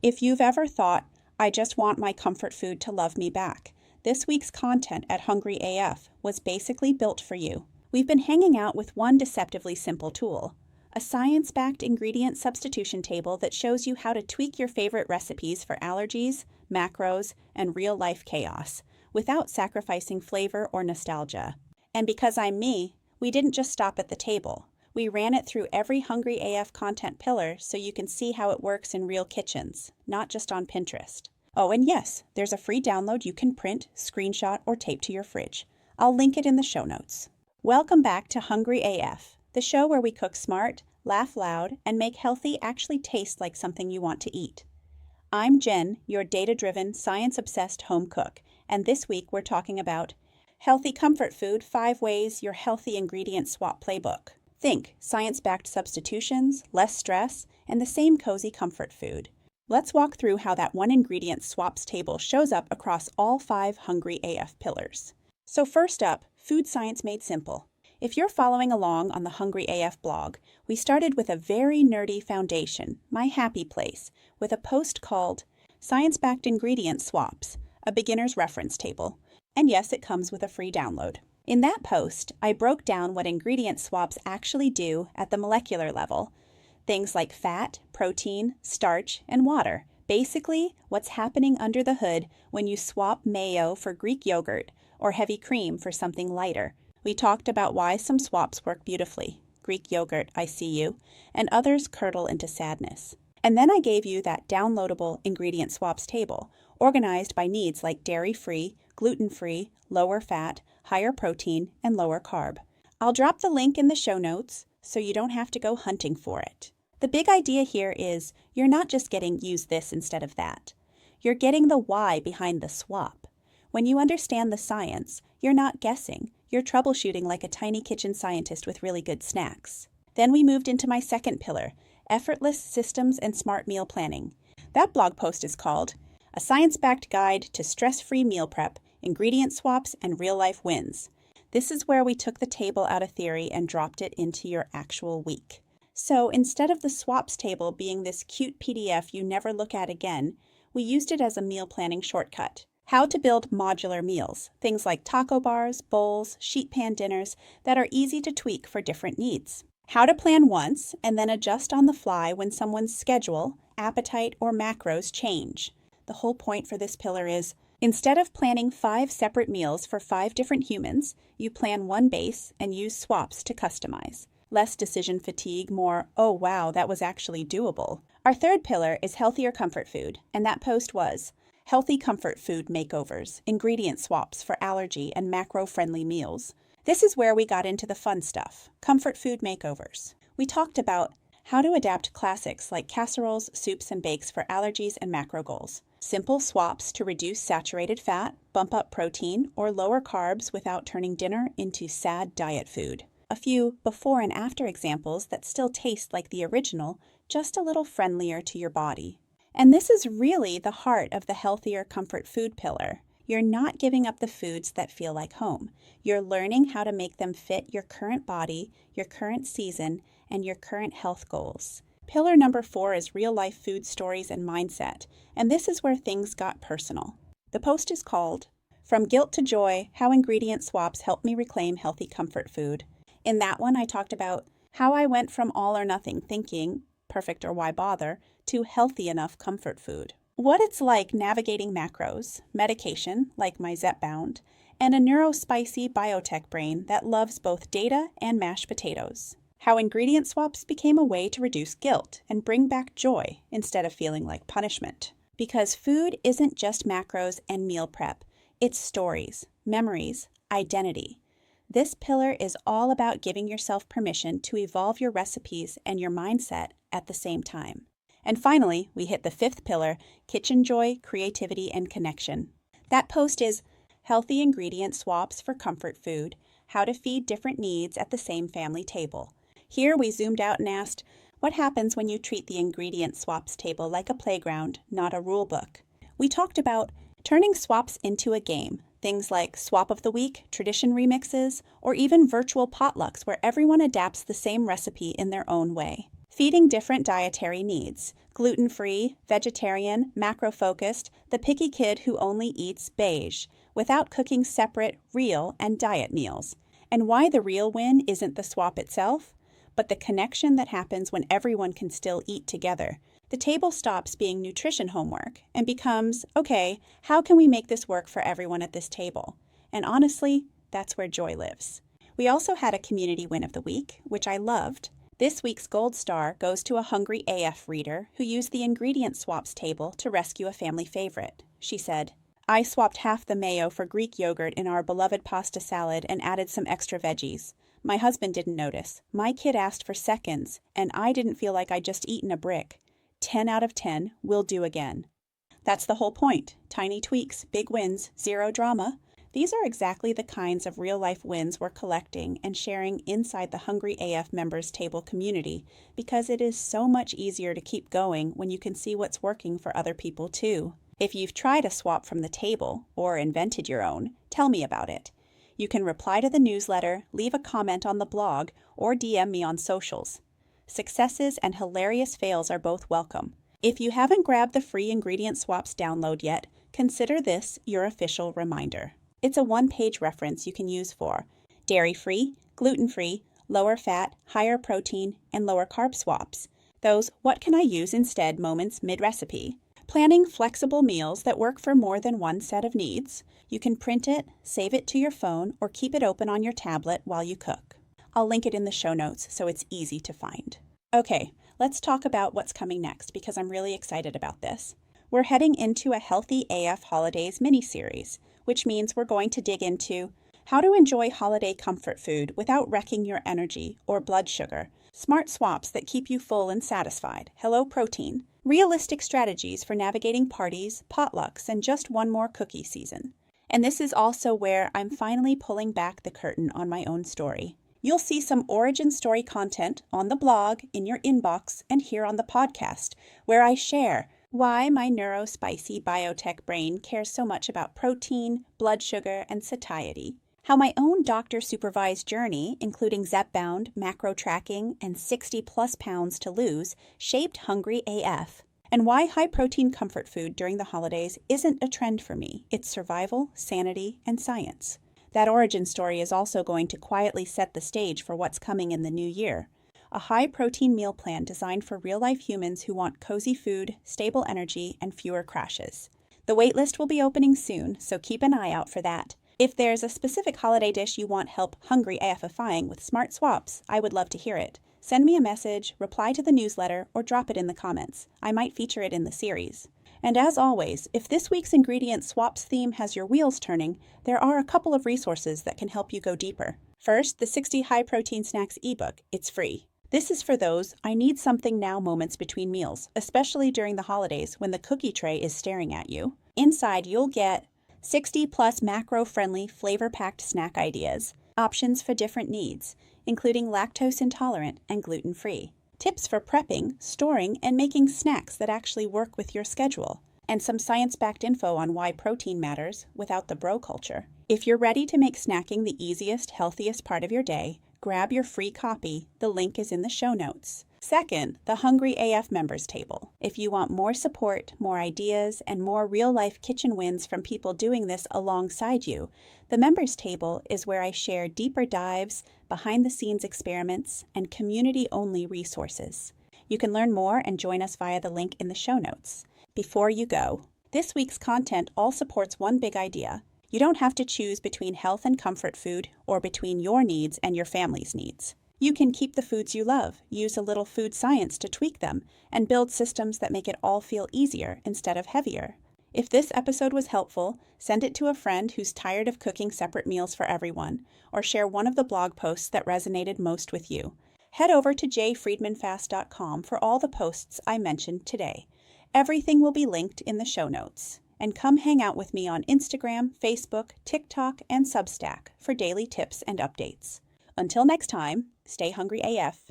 If you've ever thought, I just want my comfort food to love me back, this week's content at Hungry AF was basically built for you. We've been hanging out with one deceptively simple tool, a science-backed ingredient substitution table that shows you how to tweak your favorite recipes for allergies, macros, and real-life chaos without sacrificing flavor or nostalgia. And because I'm me, we didn't just stop at the table. We ran it through every Hungry AF content pillar so you can see how it works in real kitchens, not just on Pinterest. Oh, and yes, there's a free download you can print, screenshot, or tape to your fridge. I'll link it in the show notes. Welcome back to Hungry AF, the show where we cook smart, laugh loud, and make healthy actually taste like something you want to eat. I'm Jen, your data-driven, science-obsessed home cook, and this week we're talking about Healthy Comfort Food, 5 Ways Your Healthy Ingredient Swap Playbook. Think science-backed substitutions, less stress, and the same cozy comfort food. Let's walk through how that one ingredient swaps table shows up across all 5 Hungry AF pillars. So first up, food science made simple. If you're following along on the Hungry AF blog, we started with a very nerdy foundation, my happy place, with a post called Science-Backed Ingredient Swaps, a beginner's reference table. And yes, it comes with a free download. In that post, I broke down what ingredient swaps actually do at the molecular level. Things like fat, protein, starch, and water. Basically, what's happening under the hood when you swap mayo for Greek yogurt or heavy cream for something lighter. We talked about why some swaps work beautifully. Greek yogurt, I see you, and others curdle into sadness. And then I gave you that downloadable ingredient swaps table, organized by needs like dairy-free, gluten-free, lower fat, higher protein, and lower carb. I'll drop the link in the show notes so you don't have to go hunting for it. The big idea here is you're not just getting use this instead of that. You're getting the why behind the swap. When you understand the science, you're not guessing. You're troubleshooting like a tiny kitchen scientist with really good snacks. Then we moved into my second pillar, effortless systems and smart meal planning. That blog post is called A Science-Backed Guide to Stress-Free Meal Prep, Ingredient Swaps, and Real-Life Wins. This is where we took the table out of theory and dropped it into your actual week. So instead of the swaps table being this cute PDF you never look at again, we used it as a meal planning shortcut. How to build modular meals, things like taco bars, bowls, sheet pan dinners that are easy to tweak for different needs. How to plan once and then adjust on the fly when someone's schedule, appetite, or macros change. The whole point for this pillar is, instead of planning 5 separate meals for 5 different humans, you plan one base and use swaps to customize. Less decision fatigue, more, oh wow, that was actually doable. Our third pillar is healthier comfort food, and that post was Healthy Comfort Food Makeovers, Ingredient Swaps for Allergy and Macro-Friendly Meals. This is where we got into the fun stuff, comfort food makeovers. We talked about how to adapt classics like casseroles, soups, and bakes for allergies and macro goals. Simple swaps to reduce saturated fat, bump up protein, or lower carbs without turning dinner into sad diet food. A few before and after examples that still taste like the original, just a little friendlier to your body. And this is really the heart of the healthier comfort food pillar. You're not giving up the foods that feel like home. You're learning how to make them fit your current body, your current season, and your current health goals. Pillar number 4 is real-life food stories and mindset, and this is where things got personal. The post is called From Guilt to Joy, How Ingredient Swaps Help Me Reclaim Healthy Comfort Food. In that one, I talked about how I went from all or nothing thinking, perfect or why bother, to healthy enough comfort food. What it's like navigating macros, medication, like my Zepbound, and a neurospicy biotech brain that loves both data and mashed potatoes. How ingredient swaps became a way to reduce guilt and bring back joy instead of feeling like punishment. Because food isn't just macros and meal prep, it's stories, memories, identity. This pillar is all about giving yourself permission to evolve your recipes and your mindset at the same time. And finally, we hit the 5th pillar, kitchen joy, creativity, and connection. That post is Healthy Ingredient Swaps for Comfort Food, How to Feed Different Needs at the Same Family Table. Here we zoomed out and asked, what happens when you treat the ingredient swaps table like a playground, not a rule book? We talked about turning swaps into a game, things like Swap of the Week, tradition remixes, or even virtual potlucks where everyone adapts the same recipe in their own way. Feeding different dietary needs: gluten-free, vegetarian, macro-focused, the picky kid who only eats beige, without cooking separate, real, and diet meals. And why the real win isn't the swap itself, but the connection that happens when everyone can still eat together. The table stops being nutrition homework and becomes, okay, how can we make this work for everyone at this table? And honestly, that's where joy lives. We also had a community win of the week, which I loved. This week's gold star goes to a Hungry AF reader who used the ingredient swaps table to rescue a family favorite. She said, "I swapped half the mayo for Greek yogurt in our beloved pasta salad and added some extra veggies. My husband didn't notice. My kid asked for seconds, and I didn't feel like I'd just eaten a brick. 10 out of 10, will do again." That's the whole point. Tiny tweaks, big wins, zero drama. These are exactly the kinds of real-life wins we're collecting and sharing inside the Hungry AF Members Table community, because it is so much easier to keep going when you can see what's working for other people too. If you've tried a swap from the table or invented your own, tell me about it. You can reply to the newsletter, leave a comment on the blog, or DM me on socials. Successes and hilarious fails are both welcome. If you haven't grabbed the free ingredient swaps download yet, consider this your official reminder. It's a one-page reference you can use for dairy-free, gluten-free, lower fat, higher protein, and lower carb swaps. Those "what can I use instead" moments mid-recipe. Planning flexible meals that work for more than one set of needs. You can print it, save it to your phone, or keep it open on your tablet while you cook. I'll link it in the show notes so it's easy to find. Okay, let's talk about what's coming next because I'm really excited about this. We're heading into a Healthy AF Holidays mini-series, which means we're going to dig into how to enjoy holiday comfort food without wrecking your energy or blood sugar, smart swaps that keep you full and satisfied, hello protein, realistic strategies for navigating parties, potlucks, and just one more cookie season. And this is also where I'm finally pulling back the curtain on my own story. You'll see some origin story content on the blog, in your inbox, and here on the podcast, where I share why my neurospicy biotech brain cares so much about protein, blood sugar, and satiety. How my own doctor-supervised journey, including Zepbound, macro tracking, and 60-plus pounds to lose, shaped Hungry AF. And why high-protein comfort food during the holidays isn't a trend for me. It's survival, sanity, and science. That origin story is also going to quietly set the stage for what's coming in the new year. A high-protein meal plan designed for real-life humans who want cozy food, stable energy, and fewer crashes. The waitlist will be opening soon, so keep an eye out for that. If there's a specific holiday dish you want help Hungry AFifying with smart swaps, I would love to hear it. Send me a message, reply to the newsletter, or drop it in the comments. I might feature it in the series. And as always, if this week's ingredient swaps theme has your wheels turning, there are a couple of resources that can help you go deeper. First, the 60 High Protein Snacks ebook. It's free. This is for those I need something now moments between meals, especially during the holidays when the cookie tray is staring at you. Inside, you'll get 60-plus macro-friendly, flavor-packed snack ideas, options for different needs, including lactose intolerant and gluten-free. Tips for prepping, storing, and making snacks that actually work with your schedule, and some science-backed info on why protein matters without the bro culture. If you're ready to make snacking the easiest, healthiest part of your day, grab your free copy. The link is in the show notes. Second, the Hungry AF Members Table. If you want more support, more ideas, and more real-life kitchen wins from people doing this alongside you, the Members Table is where I share deeper dives, behind-the-scenes experiments, and community-only resources. You can learn more and join us via the link in the show notes. Before you go, this week's content all supports one big idea. You don't have to choose between health and comfort food or between your needs and your family's needs. You can keep the foods you love, use a little food science to tweak them, and build systems that make it all feel easier instead of heavier. If this episode was helpful, send it to a friend who's tired of cooking separate meals for everyone, or share one of the blog posts that resonated most with you. Head over to jfriedmanfast.com for all the posts I mentioned today. Everything will be linked in the show notes. And come hang out with me on Instagram, Facebook, TikTok, and Substack for daily tips and updates. Until next time, stay hungry AF.